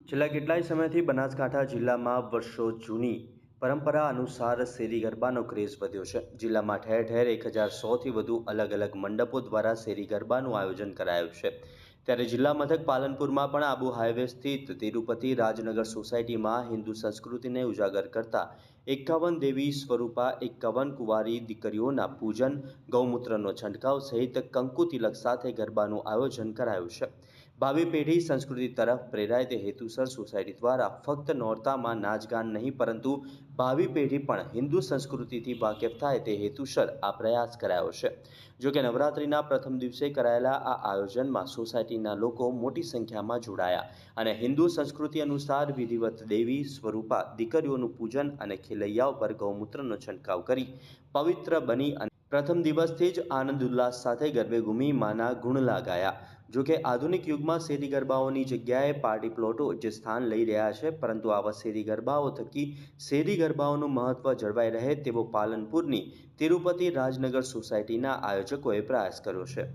છેલ્લા કેટલાય સમયથી બનાસકાંઠા જિલ્લામાં વર્ષો જૂની પરંપરા અનુસાર શેરી ગરબાનો ક્રેઝ વધ્યો છે। જિલ્લામાં ઠેર ઠેર 1100થી વધુ અલગ અલગ મંડપો દ્વારા શેરી ગરબાનું આયોજન કરાયું છે। ત્યારે જિલ્લા મથક પાલનપુરમાં પણ આબુ હાઈવે સ્થિત તિરુપતિ રાજનગર સોસાયટીમાં હિન્દુ સંસ્કૃતિને ઉજાગર કરતા 51 દેવી સ્વરૂપા 51 કુંવારી દીકરીઓના પૂજન, ગૌમૂત્રનો છંટકાવ સહિત કંકુ તિલક સાથે ગરબાનું આયોજન કરાયું છે। ભાવિ પેઢી સંસ્કૃતિ તરફ પ્રેરાય તે હેતુસર સોસાયટી દ્વારા ફક્ત નોરતામાં નાચગાન નહીં પરંતુ ભાવિ પેઢી પણ હિન્દુ સંસ્કૃતિથી વાકેફ થાય તે હેતુસર આ પ્રયાસ કરાયો છે। જો કે નવરાત્રિના પ્રથમ દિવસે કરાયેલા આ આયોજનમાં સોસાયટીના લોકો મોટી સંખ્યામાં જોડાયા અને હિન્દુ સંસ્કૃતિ અનુસાર વિધિવત દેવી સ્વરૂપા દીકરીઓનું પૂજન અને ખેલૈયાઓ પર ગૌમૂત્રનો છંટકાવ કરી પવિત્ર બની અને પ્રથમ દિવસથી જ આનંદ ઉલ્લાસ સાથે ગરબે ઘૂમી માના ગુણલા ગાયા। જો કે આધુનિક યુગમાં શેરી ગરબાઓની જગ્યાએ પાર્ટી પ્લોટો જે સ્થાન લઈ રહ્યા છે, પરંતુ આવા શેરી ગરબાઓ થકી શેરી ગરબાઓનું મહત્વ જળવાઈ રહે તેવો પાલનપુરની તિરુપતિ રાજનગર સોસાયટીના આયોજકોએ પ્રયાસ કર્યો છે।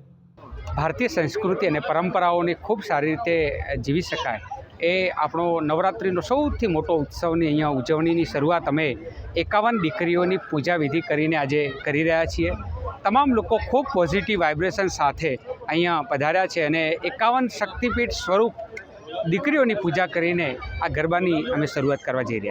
ભારતીય સંસ્કૃતિ અને પરંપરાઓને ખૂબ સારી રીતે જીવી શકાય એ આપણો નવરાત્રિનો સૌથી મોટો ઉત્સવની અહીંયા ઉજવણીની શરૂઆત અમે 51 દીકરીઓની પૂજા વિધિ કરીને આજે કરી રહ્યા છીએ। તમામ લોકો ખૂબ પોઝિટિવ વાઇબ્રેશન સાથે અહીંયા પધાર્યા છે અને 51 શક્તિપીઠ સ્વરૂપ દીકરીઓની પૂજા કરીને આ ગરબાની અમે શરૂઆત કરવા જઈ રહ્યા છીએ।